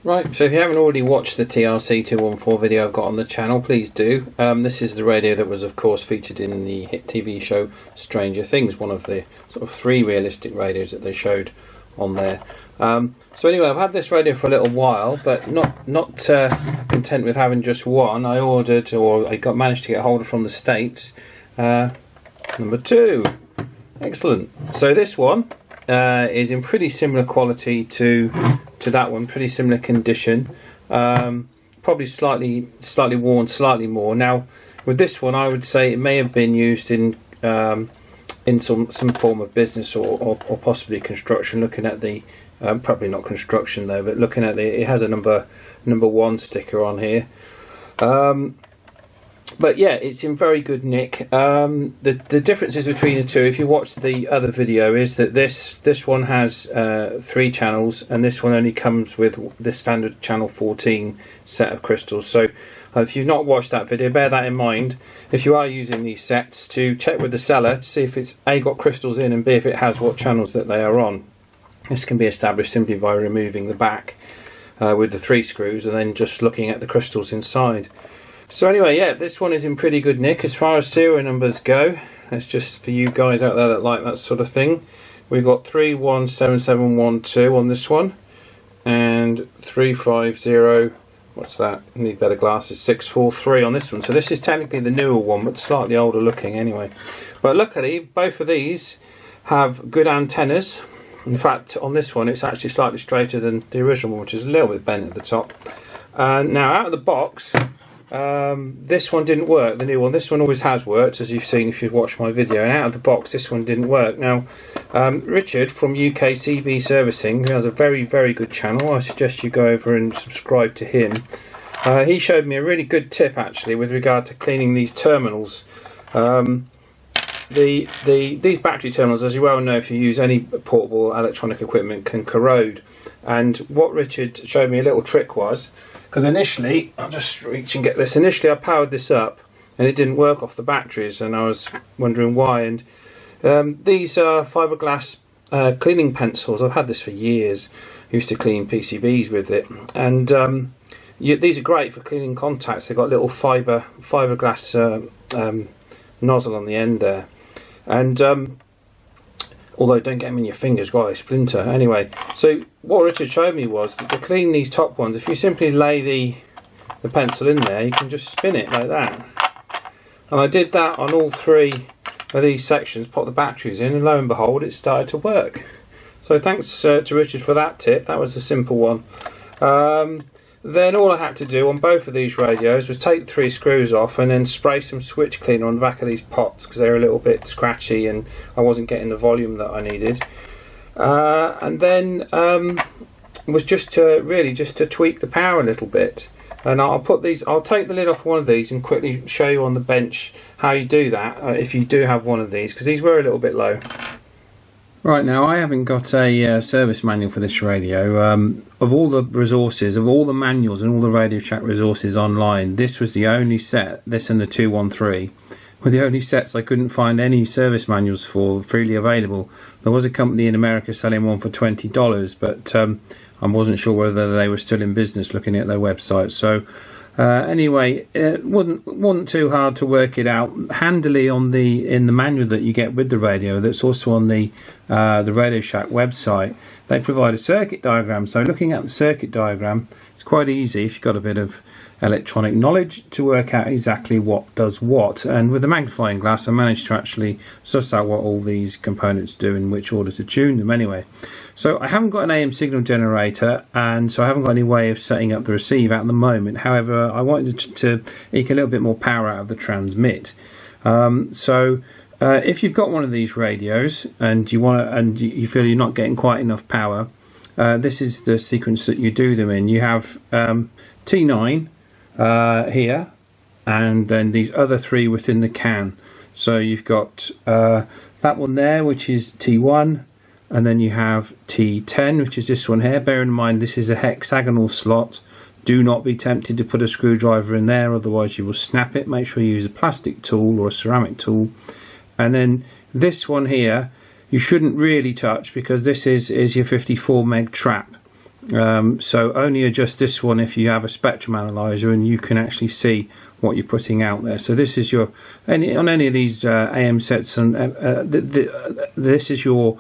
Right, so if you haven't already watched the TRC-214 video I've got on the channel, please do. This is the radio that was of course featured in the hit TV show Stranger Things, one of the sort of 3 realistic radios that they showed on there. So anyway, I've had this radio for a little while, but not content with having just one. I ordered, or I managed to get hold of from the States, number 2. Excellent. So this one is in pretty similar quality to that one, pretty similar condition, probably slightly worn slightly more. Now with this one I would say it may have been used in some form of business or possibly construction, looking at the probably not construction though, but looking at it has a number 1 sticker on here. But yeah, it's in very good nick. The differences between the two, if you watch the other video, is that this one has 3 channels and this one only comes with the standard channel 14 set of crystals. So if you've not watched that video, bear that in mind if you are using these sets, to check with the seller to see if it's A, got crystals in, and B, if it has what channels that they are on. This can be established simply by removing the back with the 3 screws and then just looking at the crystals inside. So anyway, yeah, this one is in pretty good nick. As far as serial numbers go, that's just for you guys out there that like that sort of thing. We've got 317712 on this one, and 350, what's that? Need better glasses, 643 on this one. So this is technically the newer one, but slightly older looking anyway. But luckily, both of these have good antennas. In fact, on this one, it's actually slightly straighter than the original one, which is a little bit bent at the top. Now, out of the box, this one didn't work, the new one. This one always has worked, as you've seen if you've watched my video, and out of the box this one didn't work. Now Richard from UK CB Servicing, who has a very good channel, I suggest you go over and subscribe to him. He showed me a really good tip actually with regard to cleaning these terminals. These battery terminals, as you well know if you use any portable electronic equipment, can corrode. And what Richard showed me a little trick was, because initially, I'll just reach and get this, initially I powered this up and it didn't work off the batteries, and I was wondering why. And these are fiberglass cleaning pencils. I've had this for years, used to clean PCBs with it, and these are great for cleaning contacts. They've got little fiberglass nozzle on the end there, and although don't get them in your fingers, God, they splinter. Anyway, so what Richard showed me was that to clean these top ones, if you simply lay the pencil in there, you can just spin it like that. And I did that on all 3 of these sections, pop the batteries in, and lo and behold, it started to work. So thanks to Richard for that tip. That was a simple one. Then all I had to do on both of these radios was take the 3 screws off and then spray some switch cleaner on the back of these pots, because they were a little bit scratchy and I wasn't getting the volume that I needed. And then was just to tweak the power a little bit. And I'll take the lid off one of these and quickly show you on the bench how you do that if you do have one of these, because these were a little bit low. Right, now I haven't got a service manual for this radio. Of all the resources, of all the manuals and all the Radio Shack resources online, this was the only set, this and the 213, were the only sets I couldn't find any service manuals for freely available. There was a company in America selling one for $20, but I wasn't sure whether they were still in business, looking at their website. So anyway, it wasn't too hard to work it out handily in the manual that you get with the radio. That's also on the Radio Shack website. They provide a circuit diagram. So looking at the circuit diagram, it's quite easy if you've got a bit of electronic knowledge to work out exactly what does what. And with the magnifying glass, I managed to actually suss out what all these components do and which order to tune them anyway. So I haven't got an AM signal generator, and so I haven't got any way of setting up the receive at the moment. However, I wanted to eke a little bit more power out of the transmit. If you've got one of these radios and you feel you're not getting quite enough power, this is the sequence that you do them in. You have T9 here, and then these other 3 within the can. So you've got that one there, which is T1, and then you have T10, which is this one here. Bear in mind this is a hexagonal slot. Do not be tempted to put a screwdriver in there, otherwise you will snap it. Make sure you use a plastic tool or a ceramic tool. And then this one here you shouldn't really touch, because this is your 54 meg trap. So only adjust this one if you have a spectrum analyzer and you can actually see what you're putting out there. So this is your on any of these AM sets, and this is your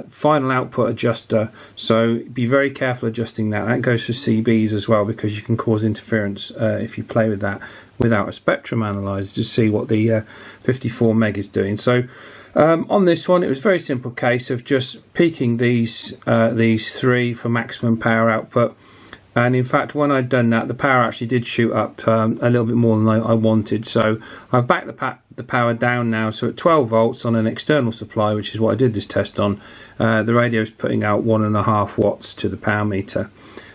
final output adjuster. So be very careful adjusting that. That goes for CBs as well, because you can cause interference if you play with that without a spectrum analyzer to see what the 54 meg is doing. So on this one, it was a very simple case of just peaking these three for maximum power output. And in fact, when I'd done that, the power actually did shoot up a little bit more than I wanted. So I've backed the power down now. So at 12 volts on an external supply, which is what I did this test on, the radio is putting out 1.5 watts to the power meter.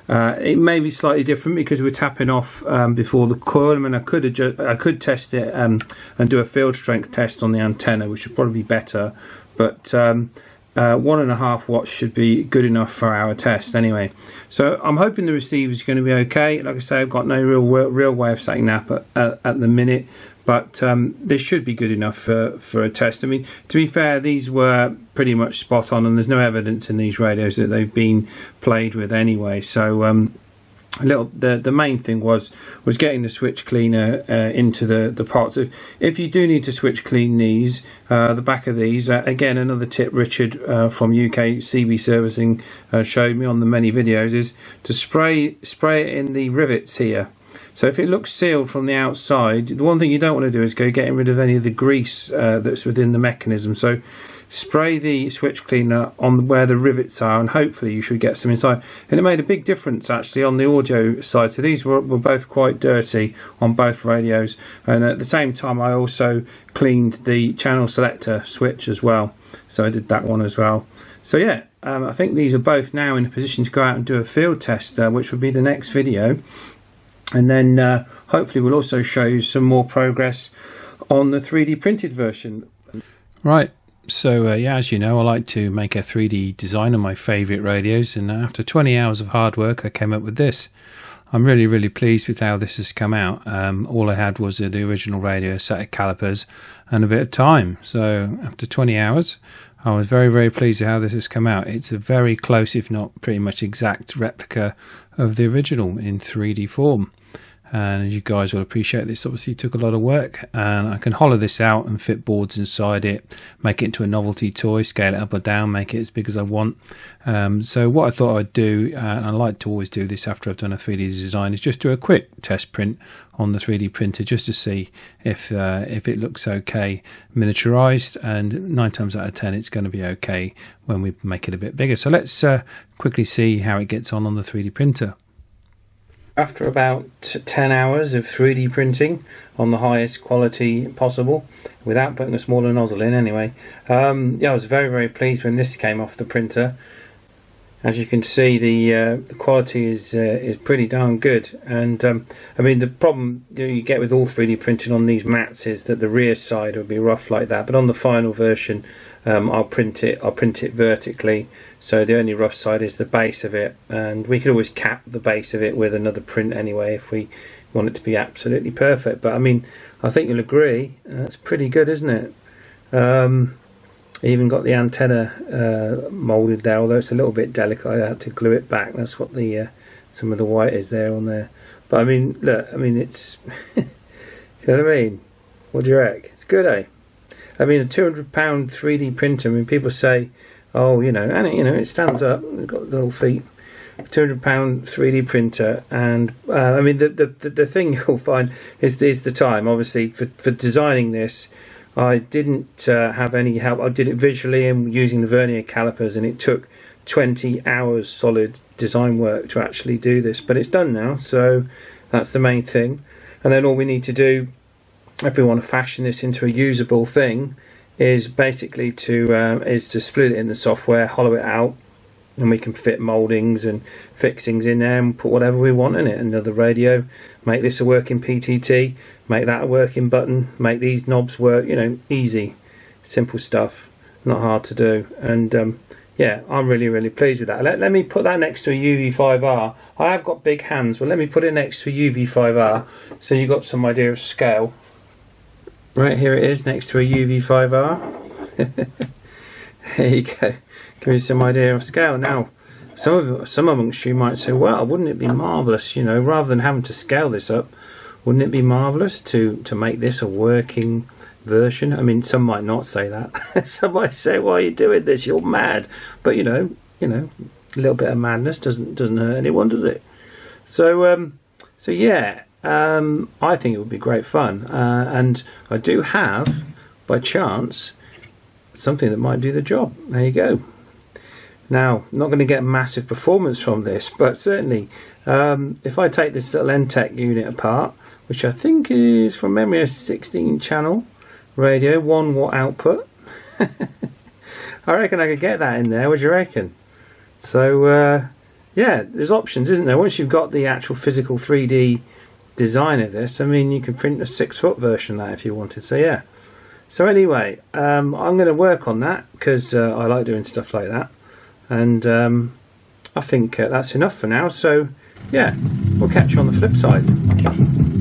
It may be slightly different because we're tapping off before the coil. I mean, I could test it and do a field strength test on the antenna, which would probably be better. But 1.5 watts should be good enough for our test anyway. So I'm hoping the receiver is going to be okay. Like I say, I've got no real way of saying that at the minute, but this should be good enough for a test. I mean, to be fair, these were pretty much spot on, and there's no evidence in these radios that they've been played with anyway. So the main thing was getting the switch cleaner into the parts. If you do need to switch clean these, the back of these, again, another tip Richard from UK CB Servicing showed me on the many videos, is to spray it in the rivets here. So if it looks sealed from the outside, the one thing you don't want to do is go getting rid of any of the grease that's within the mechanism. So spray the switch cleaner on where the rivets are, and hopefully you should get some inside. And it made a big difference actually on the audio side. So these were both quite dirty on both radios, and at the same time I also cleaned the channel selector switch as well. So I did that one as well. So yeah, I think these are both now in a position to go out and do a field test, which will be the next video. And then hopefully we'll also show you some more progress on the 3D printed version. Right. So yeah, as you know, I like to make a 3D design of my favourite radios, and after 20 hours of hard work I came up with this. I'm really pleased with how this has come out. All I had was the original radio, a set of calipers and a bit of time. So after 20 hours I was very pleased with how this has come out. It's a very close, if not pretty much exact replica of the original in 3D form. And as you guys will appreciate, this obviously took a lot of work, and I can hollow this out and fit boards inside it, make it into a novelty toy, scale it up or down, make it as big as I want. So what I thought I'd do, and I like to always do this after I've done a 3D design, is just do a quick test print on the 3D printer just to see if it looks okay miniaturized, and 9 times out of 10 it's going to be okay when we make it a bit bigger. So let's quickly see how it gets on the 3D printer. After about 10 hours of 3D printing on the highest quality possible, without putting a smaller nozzle in anyway, yeah, I was very pleased when this came off the printer. As you can see, the quality is pretty darn good. And I mean, the problem you get with all 3D printing on these mats is that the rear side will be rough like that. But on the final version, I'll print it vertically, so the only rough side is the base of it, and we could always cap the base of it with another print anyway if we want it to be absolutely perfect. But I mean, I think you'll agree that's pretty good, isn't it? Even got the antenna moulded there, although it's a little bit delicate. I had to glue it back. That's what the some of the white is there on there. But I mean, look, I mean, it's you know what I mean? What do you reckon? It's good, eh? I mean, a £200 3D printer. I mean, people say, oh, you know, and it, you know, it stands up. It's got little feet. £200 3D printer, and I mean, the thing you'll find is the time. Obviously, for designing this, I didn't have any help. I did it visually and using the vernier calipers, and it took 20 hours solid design work to actually do this. But it's done now, so that's the main thing. And then all we need to do, if we want to fashion this into a usable thing, is basically to split it in the software, hollow it out, and we can fit mouldings and fixings in there and put whatever we want in it. Another radio, make this a working PTT, make that a working button, make these knobs work, you know, easy, simple stuff, not hard to do. And yeah, I'm really pleased with that. Let me put that next to a UV5R. I have got big hands, but let me put it next to a UV5R so you've got some idea of scale. Right, here it is next to a UV5R. There you go. Give me some idea of scale. Now, some amongst you might say, well, wouldn't it be marvellous, you know, rather than having to scale this up, wouldn't it be marvellous to make this a working version? I mean, some might not say that. Some might say, why are you doing this? You're mad. But, you know, a little bit of madness doesn't hurt anyone, does it? So, yeah, I think it would be great fun. And I do have, by chance, something that might do the job. There you go. Now, I'm not going to get massive performance from this, but certainly, if I take this little NTEC unit apart, which I think is from memory a 16 channel radio, 1 watt output. I reckon I could get that in there. What do you reckon? So yeah, there's options, isn't there? Once you've got the actual physical 3D design of this, I mean, you can print a 6-foot version of that if you wanted. So yeah. So anyway, I'm going to work on that because I like doing stuff like that, and I think that's enough for now. So yeah, we'll catch you on the flip side.